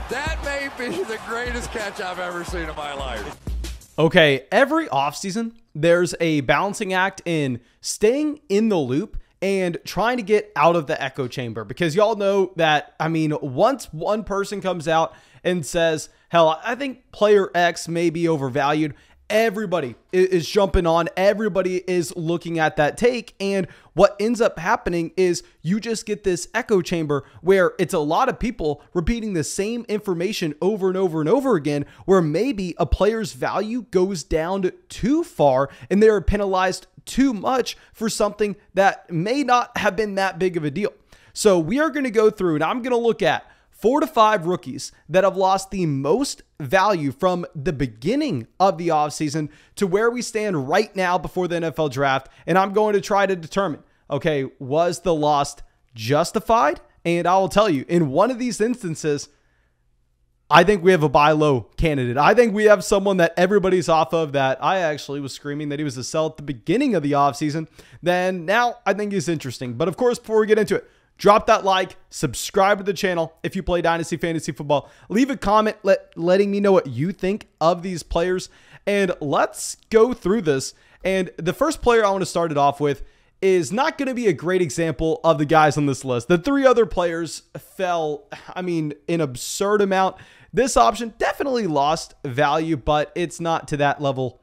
That may be the greatest catch I've ever seen in my life. Okay, every offseason, there's a balancing act in staying in the loop and trying to get out of the echo chamber, because y'all know that, I mean, once one person comes out and says, hell, I think player X may be overvalued, everybody is jumping on, everybody is looking at that take, and what ends up happening is you just get this echo chamber where it's a lot of people repeating the same information over and over and over again, where maybe a player's value goes down too far and they're penalized too much for something that may not have been that big of a deal. So we are going to go through and I'm going to look at 4 to 5 rookies that have lost the most value from the beginning of the offseason to where we stand right now before the NFL draft. And I'm going to try to determine, okay, was the loss justified? And I will tell you, in one of these instances, I think we have a buy low candidate. I think we have someone that everybody's off of, that I actually was screaming that he was a sell at the beginning of the offseason. Then now I think he's interesting. But of course, before we get into it, drop that like, subscribe to the channel if you play Dynasty Fantasy Football. Leave a comment letting me know what you think of these players. And let's go through this. And the first player I want to start it off with is not going to be a great example of the guys on this list. The 3 other players fell, I mean, an absurd amount. This option definitely lost value, but it's not to that level.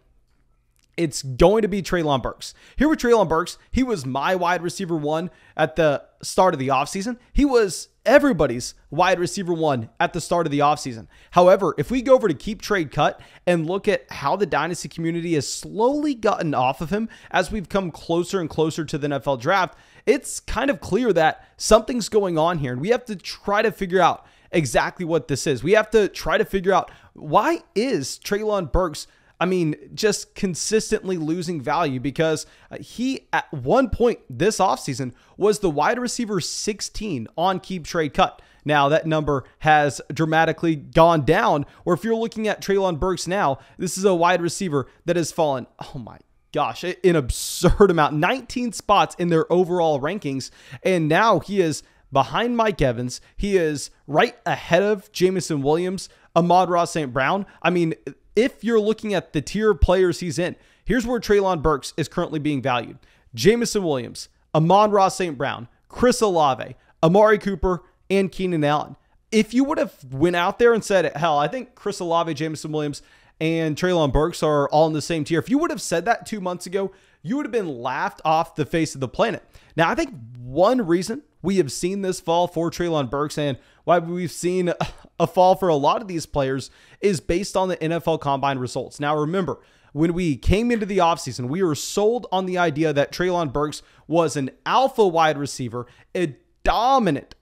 It's going to be Treylon Burks. Here with Treylon Burks, he was my wide receiver 1 at the start of the offseason. He was everybody's wide receiver 1 at the start of the offseason. However, if we go over to Keep Trade Cut and look at how the Dynasty community has slowly gotten off of him as we've come closer and closer to the NFL draft, it's kind of clear that something's going on here, and we have to try to figure out exactly what this is. We have to try to figure out, why is Treylon Burks, I mean, just consistently losing value? Because he, at one point this offseason, was the wide receiver 16 on Keep Trade Cut. Now, that number has dramatically gone down, or if you're looking at Treylon Burks now, this is a wide receiver that has fallen, oh my gosh, an absurd amount, 19 spots in their overall rankings, and now he is behind Mike Evans. He is right ahead of Jameson Williams, Ahmad-Ra St. Brown. I mean, if you're looking at the tier of players he's in, here's where Treylon Burks is currently being valued. Jameson Williams, Ahmad-Ra St. Brown, Chris Olave, Amari Cooper, and Keenan Allen. If you would have went out there and said, hell, I think Chris Olave, Jameson Williams, and Treylon Burks are all in the same tier, if you would have said that 2 months ago, you would have been laughed off the face of the planet. Now, I think one reason we have seen this fall for Treylon Burks, and why we've seen a fall for a lot of these players, is based on the NFL Combine results. Now, remember, when we came into the offseason, we were sold on the idea that Treylon Burks was an alpha wide receiver, a dominant,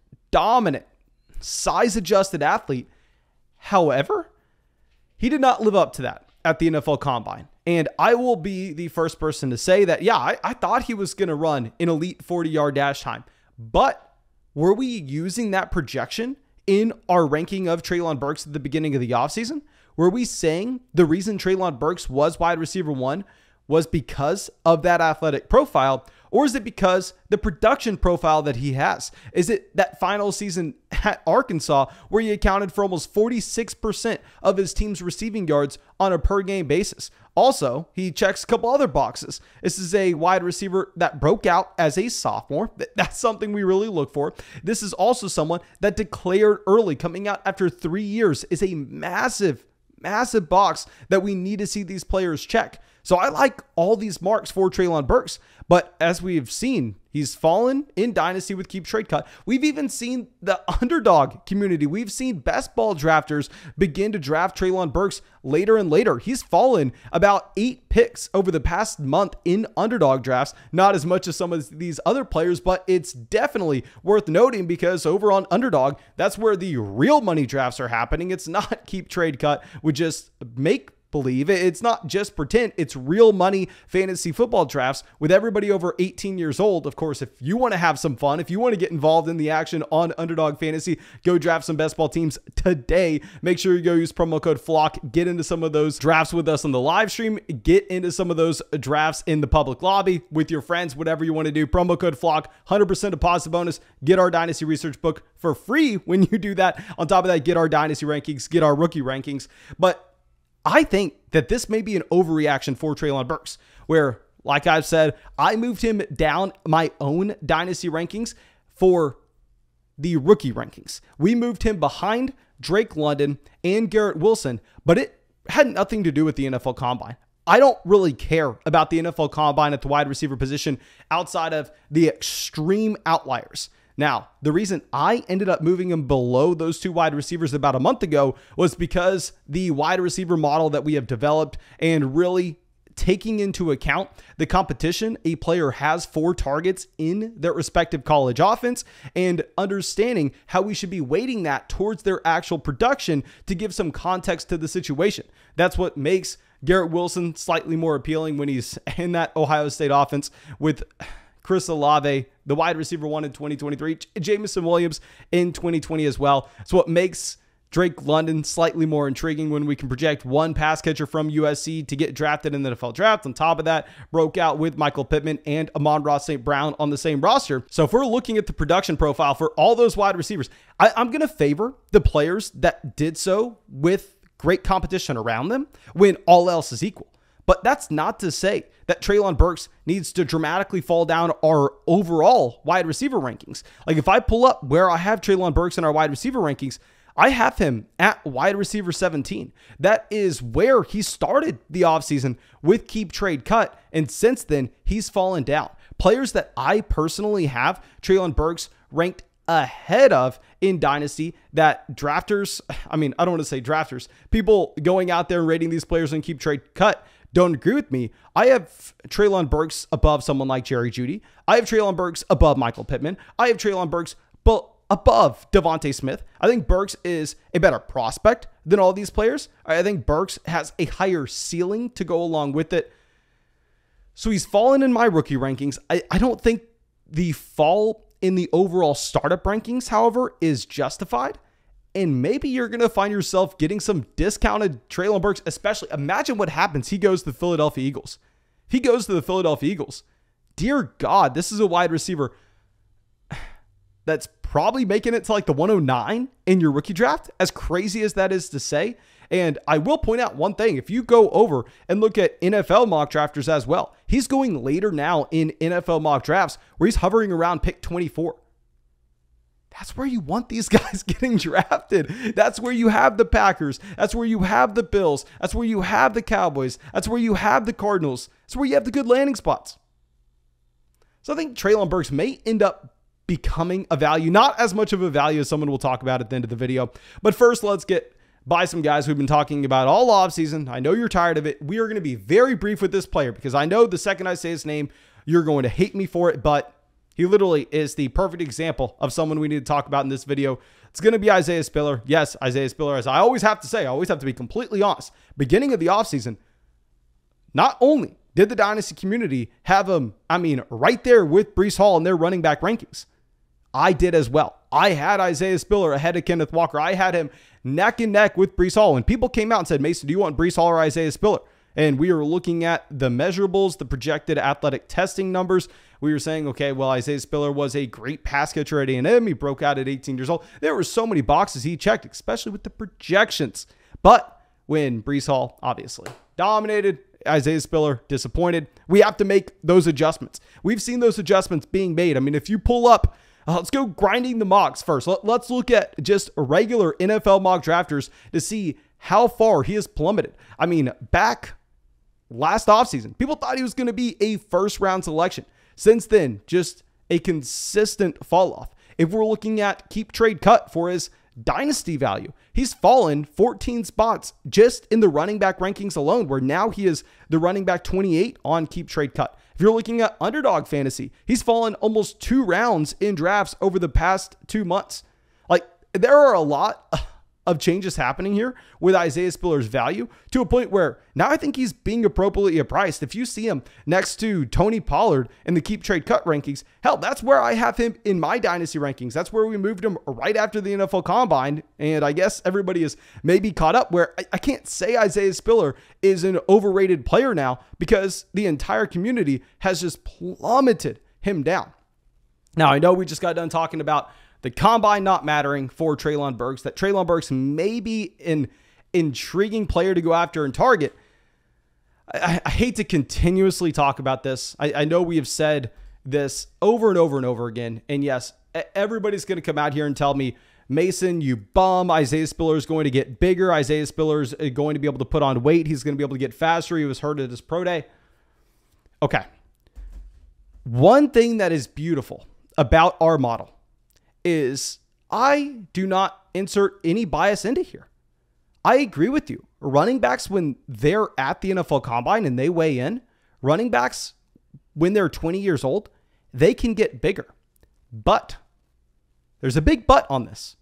size-adjusted athlete. However, he did not live up to that at the NFL Combine. And I will be the first person to say that, yeah, I thought he was going to run an elite 40-yard dash time. But were we using that projection in our ranking of Treylon Burks at the beginning of the offseason? Were we saying the reason Treylon Burks was wide receiver 1 was because of that athletic profile? Or is it because the production profile that he has? Is it that final season at Arkansas where he accounted for almost 46% of his team's receiving yards on a per game basis? Also, he checks a couple other boxes. This is a wide receiver that broke out as a sophomore. That's something we really look for. This is also someone that declared early, coming out after 3 years, is a massive box that we need to see these players check. So I like all these marks for Treylon Burks, but as we've seen, he's fallen in Dynasty with Keep Trade Cut. We've even seen the underdog community. We've seen best ball drafters begin to draft Treylon Burks later and later. He's fallen about 8 picks over the past month in underdog drafts. Not as much as some of these other players, but it's definitely worth noting because over on underdog, that's where the real money drafts are happening. It's not Keep Trade Cut, which just make believe. It's not just pretend, it's real money fantasy football drafts with everybody over 18 years old. Of course, if you want to have some fun, if you want to get involved in the action on Underdog Fantasy, go draft some best ball teams today. Make sure you go use promo code FLOCK, get into some of those drafts with us on the live stream, get into some of those drafts in the public lobby with your friends, whatever you want to do. Promo code FLOCK, 100% deposit bonus, get our Dynasty Research book for free when you do that. On top of that, get our Dynasty rankings, get our rookie rankings. But I think that this may be an overreaction for Treylon Burks, where, like I've said, I moved him down my own Dynasty rankings for the rookie rankings. We moved him behind Drake London and Garrett Wilson, but it had nothing to do with the NFL Combine. I don't really care about the NFL Combine at the wide receiver position outside of the extreme outliers. Now, the reason I ended up moving him below those two wide receivers about a month ago was because the wide receiver model that we have developed and really taking into account the competition a player has for targets in their respective college offense and understanding how we should be weighting that towards their actual production to give some context to the situation. That's what makes Garrett Wilson slightly more appealing when he's in that Ohio State offense with Chris Olave, the wide receiver one in 2023, Jamison Williams in 2020 as well. It's what makes Drake London slightly more intriguing when we can project one pass catcher from USC to get drafted in the NFL draft. On top of that, broke out with Michael Pittman and Amon-Ra St. Brown on the same roster. So if we're looking at the production profile for all those wide receivers, I'm going to favor the players that did so with great competition around them when all else is equal. But that's not to say that Treylon Burks needs to dramatically fall down our overall wide receiver rankings. Like if I pull up where I have Treylon Burks in our wide receiver rankings, I have him at wide receiver 17. That is where he started the offseason with keep trade cut. And since then, he's fallen down. Players that I personally have Treylon Burks ranked ahead of in Dynasty that drafters, I don't want to say drafters, people going out there and rating these players and keep trade cut don't agree with me. I have Treylon Burks above someone like Jerry Jeudy. I have Treylon Burks above Michael Pittman. I have Treylon Burks above Devontae Smith. I think Burks is a better prospect than all these players. I think Burks has a higher ceiling to go along with it. So he's fallen in my rookie rankings. I don't think the fall in the overall startup rankings, however, is justified. And maybe you're going to find yourself getting some discounted Treylon Burks, especially imagine what happens. He goes to the Philadelphia Eagles. If he goes to the Philadelphia Eagles, dear God, this is a wide receiver that's probably making it to like the 109 in your rookie draft, as crazy as that is to say. And I will point out one thing. If you go over and look at NFL mock drafters as well, he's going later now in NFL mock drafts where he's hovering around pick 24. That's where you want these guys getting drafted. That's where you have the Packers. That's where you have the Bills. That's where you have the Cowboys. That's where you have the Cardinals. That's where you have the good landing spots. So I think Treylon Burks may end up becoming a value, not as much of a value as someone will talk about at the end of the video. But first, let's get by some guys we've been talking about all offseason. I know you're tired of it. We are going to be very brief with this player because I know the second I say his name, you're going to hate me for it, but he literally is the perfect example of someone we need to talk about in this video. It's going to be Isaiah Spiller. Yes, Isaiah Spiller, as I always have to say, I always have to be completely honest. Beginning of the offseason, not only did the Dynasty community have him, right there with Breece Hall in their running back rankings, I did as well. I had Isaiah Spiller ahead of Kenneth Walker. I had him neck and neck with Breece Hall. When people came out and said, Mason, do you want Breece Hall or Isaiah Spiller? And we were looking at the measurables, the projected athletic testing numbers. We were saying, okay, well, Isaiah Spiller was a great pass catcher at A&M. He broke out at 18 years old. There were so many boxes he checked, especially with the projections. But when Breece Hall obviously dominated, Isaiah Spiller disappointed. We have to make those adjustments. We've seen those adjustments being made. If you pull up, let's go grinding the mocks first. Let's look at just regular NFL mock drafters to see how far he has plummeted. Back last offseason, people thought he was going to be a first-round selection. Since then, just a consistent fall off. If we're looking at keep trade cut for his Dynasty value, he's fallen 14 spots just in the running back rankings alone, where now he is the running back 28 on keep trade cut. If you're looking at Underdog Fantasy, he's fallen almost 2 rounds in drafts over the past 2 months. There are a lot of changes happening here with Isaiah Spiller's value to a point where now I think he's being appropriately priced. If you see him next to Tony Pollard in the keep trade cut rankings, hell, that's where I have him in my dynasty rankings. That's where we moved him right after the NFL Combine. And I guess everybody is maybe caught up where I can't say Isaiah Spiller is an overrated player now because the entire community has just plummeted him down. Now, I know we just got done talking about the combine not mattering for Treylon Burks, that Treylon Burks may be an intriguing player to go after and target. I hate to continuously talk about this. I know we have said this over and over and over again. And yes, everybody's going to come out here and tell me, Mason, you bum. Isaiah Spiller is going to get bigger. Isaiah Spiller is going to be able to put on weight. He's going to be able to get faster. He was hurt at his pro day. Okay. One thing that is beautiful about our model is I do not insert any bias into here. I agree with you. Running backs, when they're at the NFL Combine and they weigh in, running backs, when they're 20 years old, they can get bigger. But there's a big but on this.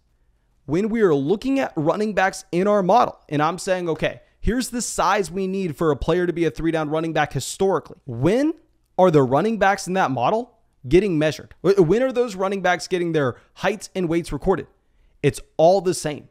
When we are looking at running backs in our model, and I'm saying, okay, here's the size we need for a player to be a 3-down running back historically. When are the running backs in that model getting measured? When are those running backs getting their heights and weights recorded? It's all the same.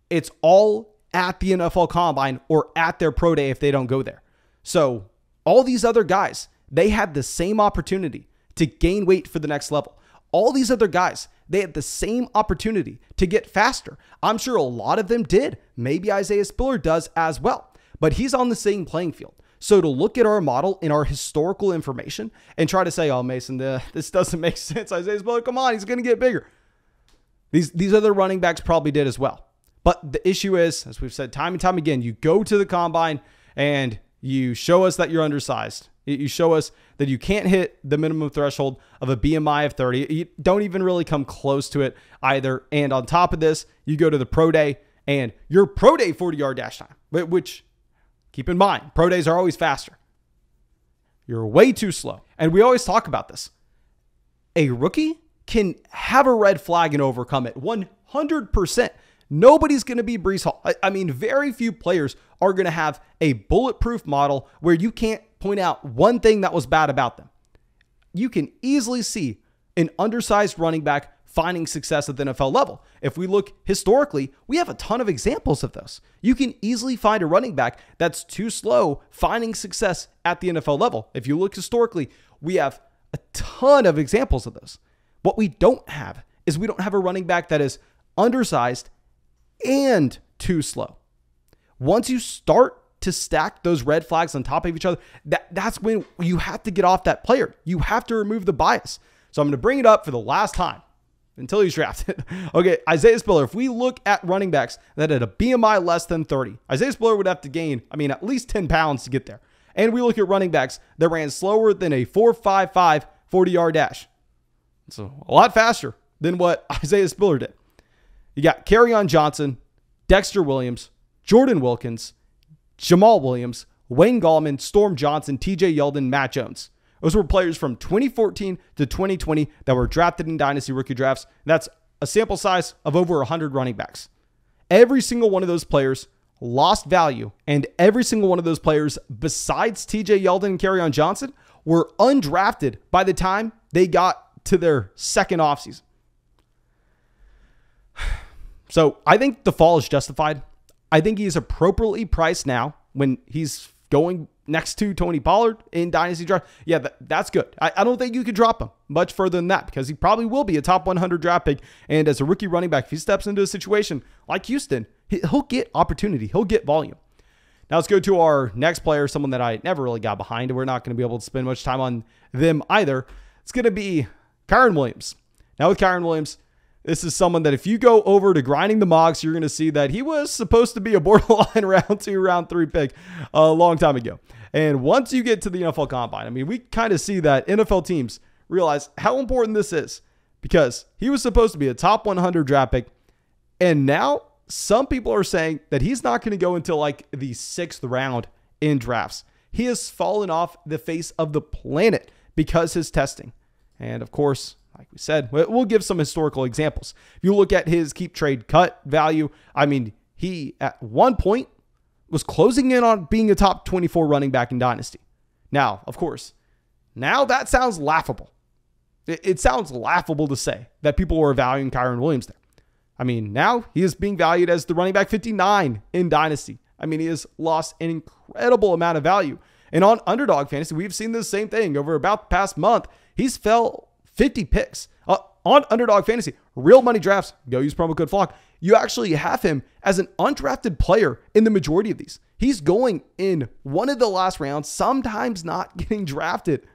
It's all at the NFL Combine or at their pro day if they don't go there. So all these other guys, they had the same opportunity to gain weight for the next level. All these other guys, they had the same opportunity to get faster. I'm sure a lot of them did. Maybe Isaiah Spiller does as well, but he's on the same playing field. So to look at our model and our historical information and try to say, oh, Mason, this doesn't make sense. Isaiah Spiller, come on, he's going to get bigger. These other running backs probably did as well. But the issue is, as we've said time and time again, you go to the combine and you show us that you're undersized. You show us that you can't hit the minimum threshold of a BMI of 30. You don't even really come close to it either. And on top of this, you go to the pro day and your pro day 40-yard dash time, which, keep in mind, pro days are always faster. You're way too slow. And we always talk about this. A rookie can have a red flag and overcome it 100%. Nobody's going to be Breece Hall. I mean, very few players are going to have a bulletproof model where you can't point out one thing that was bad about them. You can easily see an undersized running back finding success at the NFL level. If we look historically, we have a ton of examples of this. You can easily find a running back that's too slow finding success at the NFL level. If you look historically, we have a ton of examples of this. What we don't have is we don't have a running back that is undersized and too slow. Once you start to stack those red flags on top of each other, that's when you have to get off that player. You have to remove the bias. So I'm going to bring it up for the last time until he's drafted. Okay, Isaiah Spiller, if we look at running backs that had a BMI less than 30, Isaiah Spiller would have to gain, at least 10 pounds to get there. And we look at running backs that ran slower than a 4.55 40-yard dash. So a lot faster than what Isaiah Spiller did. You got Kerryon Johnson, Dexter Williams, Jordan Wilkins, Jamal Williams, Wayne Gallman, Storm Johnson, TJ Yeldon, Matt Jones. Those were players from 2014 to 2020 that were drafted in Dynasty rookie drafts. That's a sample size of over 100 running backs. Every single one of those players lost value, and every single one of those players, besides TJ Yeldon and Kerryon Johnson, were undrafted by the time they got to their second offseason. So I think the fall is justified. I think he's appropriately priced now when he's going next to Tony Pollard in Dynasty draft. Yeah, that's good. I don't think you could drop him much further than that because he probably will be a top 100 draft pick. And as a rookie running back, if he steps into a situation like Houston, he'll get opportunity. He'll get volume. Now let's go to our next player, someone that I never really got behind. And we're not going to be able to spend much time on them either. It's going to be Kyren Williams. Now with Kyren Williams, this is someone that if you go over to grinding the mocks, you're going to see that he was supposed to be a borderline round 2, round 3 pick a long time ago. And once you get to the NFL Combine, we kind of see that NFL teams realize how important this is because he was supposed to be a top 100 draft pick. And now some people are saying that he's not going to go until like the 6th round in drafts. He has fallen off the face of the planet because his testing. And of course, like we said, we'll give some historical examples. If you look at his keep trade cut value, I mean, he at one point was closing in on being a top 24 running back in Dynasty. Now, of course, now that sounds laughable. It sounds laughable to say that people were valuing Kyren Williams there. I mean, now he is being valued as the running back 59 in Dynasty. I mean, he has lost an incredible amount of value. And on Underdog Fantasy, we've seen the same thing over about the past month. He's fell 50 picks. On Underdog Fantasy, real money drafts, go use promo code FLOCK. You actually have him as an undrafted player in the majority of these. He's going in one of the last rounds, sometimes not getting drafted.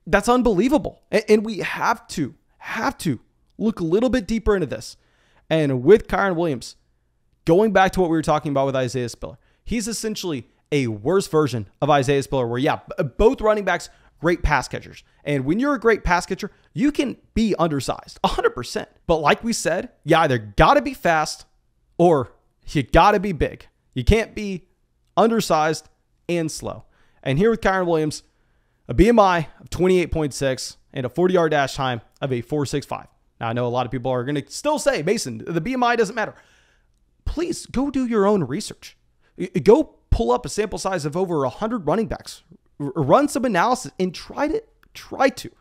That's unbelievable. And we have to look a little bit deeper into this. And with Kyren Williams, going back to what we were talking about with Isaiah Spiller, he's essentially a worse version of Isaiah Spiller where, yeah, both running backs, great pass catchers. And when you're a great pass catcher, you can be undersized 100%. But like we said, you either got to be fast or you got to be big. You can't be undersized and slow. And here with Kyren Williams, a BMI of 28.6 and a 40-yard dash time of a 4.65. Now, I know a lot of people are going to still say, Mason, the BMI doesn't matter. Please go do your own research. Go pull up a sample size of over 100 running backs. Run some analysis and try to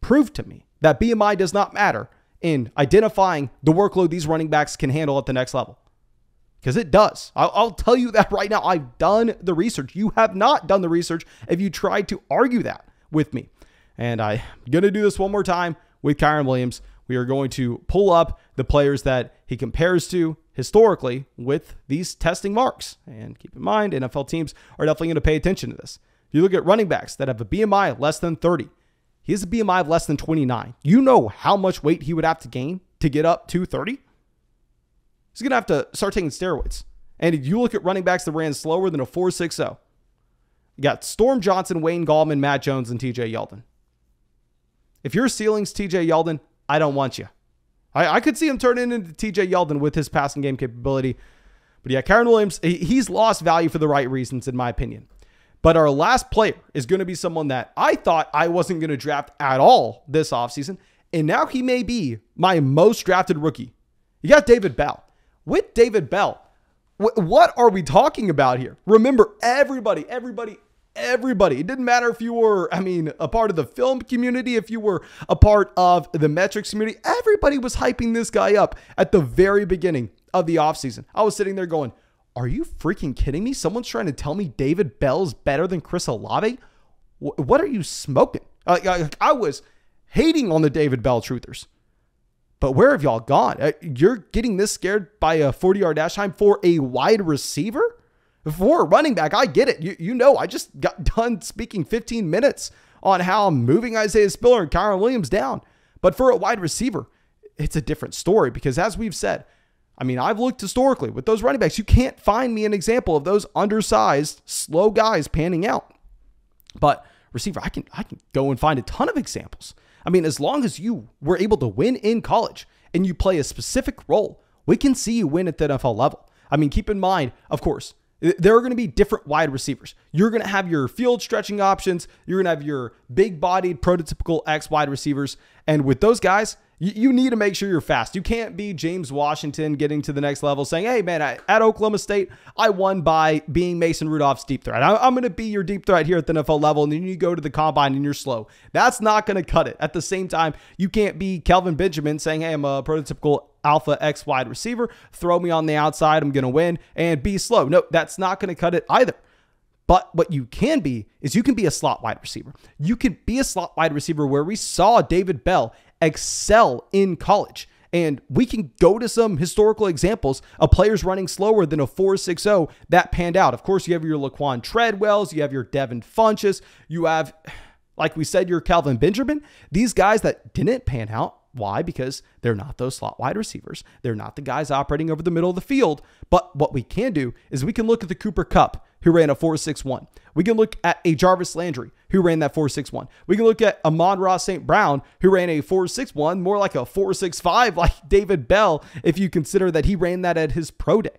prove to me that BMI does not matter in identifying the workload these running backs can handle at the next level. Because it does. I'll tell you that right now. I've done the research. You have not done the research if you tried to argue that with me. And I'm going to do this one more time with Kyren Williams. We are going to pull up the players that he compares to historically with these testing marks. And keep in mind, NFL teams are definitely going to pay attention to this. If you look at running backs that have a BMI less than 30, he has a BMI of less than 29. You know how much weight he would have to gain to get up to 30? He's going to have to start taking steroids. And if you look at running backs that ran slower than a 4.60, you got Storm Johnson, Wayne Gallman, Matt Jones, and TJ Yeldon. If your ceiling's TJ Yeldon, I don't want you. I could see him turning into TJ Yeldon with his passing game capability. But yeah, Kyren Williams, he's lost value for the right reasons, in my opinion. But our last player is going to be someone that I thought I wasn't going to draft at all this offseason. And now he may be my most drafted rookie. You got David Bell. With David Bell, what are we talking about here? Remember, everybody. It didn't matter if you were, a part of the film community, if you were a part of the metrics community. Everybody was hyping this guy up at the very beginning of the offseason. I was sitting there going, are you freaking kidding me? Someone's trying to tell me David Bell's better than Chris Olave? What are you smoking? I was hating on the David Bell truthers. But where have y'all gone? You're getting this scared by a 40-yard dash time for a wide receiver? For a running back, I get it. You know, I just got done speaking 15 minutes on how I'm moving Isaiah Spiller and Kyren Williams down. But for a wide receiver, it's a different story because as we've said, I've looked historically with those running backs. You can't find me an example of those undersized, slow guys panning out. But receiver, I can go and find a ton of examples. As long as you were able to win in college and you play a specific role, we can see you win at the NFL level. Keep in mind, of course, there are going to be different wide receivers. You're going to have your field stretching options. You're going to have your big-bodied, prototypical X wide receivers. And with those guys, you need to make sure you're fast. You can't be James Washington getting to the next level saying, hey, man, at Oklahoma State, I won by being Mason Rudolph's deep threat. I'm going to be your deep threat here at the NFL level, and then you go to the combine and you're slow. That's not going to cut it. At the same time, you can't be Kelvin Benjamin saying, hey, I'm a prototypical alpha X wide receiver. Throw me on the outside. I'm going to win and be slow. No, that's not going to cut it either. But what you can be is you can be a slot wide receiver. You can be a slot wide receiver where we saw David Bell excel in college. And we can go to some historical examples of players running slower than a 4.60 that panned out. Of course, you have your Laquan Treadwells, you have your Devin Funches, you have, like we said, your Kelvin Benjamin. These guys that didn't pan out. Why? Because they're not those slot wide receivers. They're not the guys operating over the middle of the field. But what we can do is we can look at the Cooper Kupp, who ran a 4.61. We can look at a Jarvis Landry, who ran that 4.61. We can look at Amon-Ra St. Brown, who ran a 4.61, more like a 4.65, like David Bell, if you consider that he ran that at his pro day.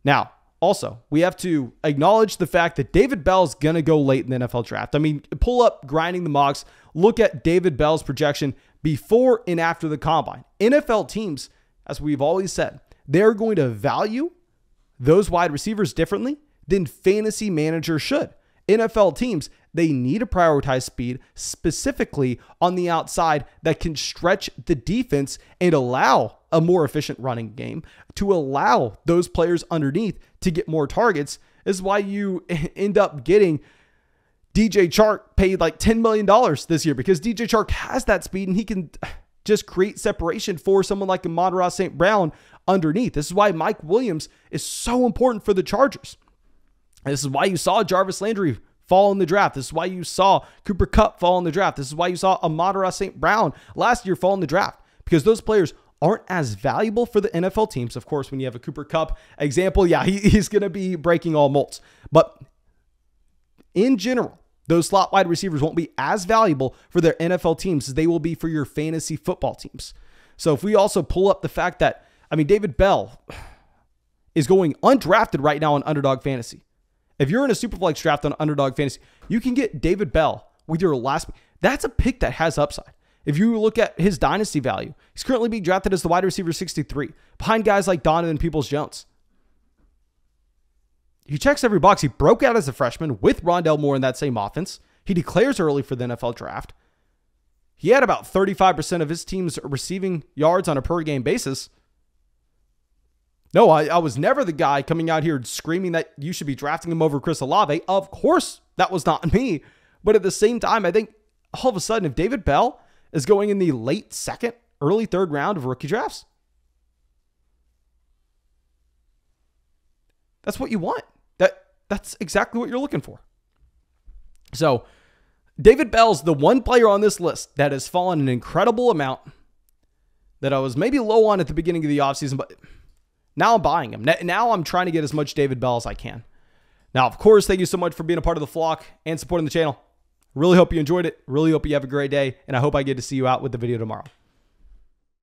Now, also, we have to acknowledge the fact that David Bell is going to go late in the NFL draft. I mean, pull up grinding the mocks, look at David Bell's projection before and after the combine. NFL teams, as we've always said, they're going to value those wide receivers differently than fantasy managers should. NFL teams, they need to prioritize speed specifically on the outside that can stretch the defense and allow a more efficient running game, to allow those players underneath to get more targets. This is why you end up getting DJ Chark paid like $10 million this year, because DJ Chark has that speed and he can just create separation for someone like Amon-Ra St. Brown underneath. This is why Mike Williams is so important for the Chargers. This is why you saw Jarvis Landry fall in the draft. This is why you saw Cooper Kupp fall in the draft. This is why you saw Amon-Ra St. Brown last year fall in the draft, because those players aren't as valuable for the NFL teams. Of course, when you have a Cooper Kupp example, yeah, he's going to be breaking all molds. But in general, those slot wide receivers won't be as valuable for their NFL teams as they will be for your fantasy football teams. So if we also pull up the fact that, I mean, David Bell is going undrafted right now on Underdog Fantasy. If you're in a Superflex draft on Underdog Fantasy, you can get David Bell with your last pick. That's a pick that has upside. If you look at his dynasty value, he's currently being drafted as the wide receiver 63, behind guys like Donovan Peoples-Jones. He checks every box. He broke out as a freshman with Rondale Moore in that same offense. He declares early for the NFL draft. He had about 35% of his team's receiving yards on a per game basis. No, I was never the guy coming out here screaming that you should be drafting him over Chris Olave. Of course, that was not me. But at the same time, I think all of a sudden, if David Bell is going in the late second, early third round of rookie drafts, that's what you want. That's exactly what you're looking for. So David Bell's the one player on this list that has fallen an incredible amount, that I was maybe low on at the beginning of the offseason, but now I'm buying him. Now I'm trying to get as much David Bell as I can. Now, of course, thank you so much for being a part of the flock and supporting the channel. Really hope you enjoyed it. Really hope you have a great day, and I hope I get to see you out with the video tomorrow.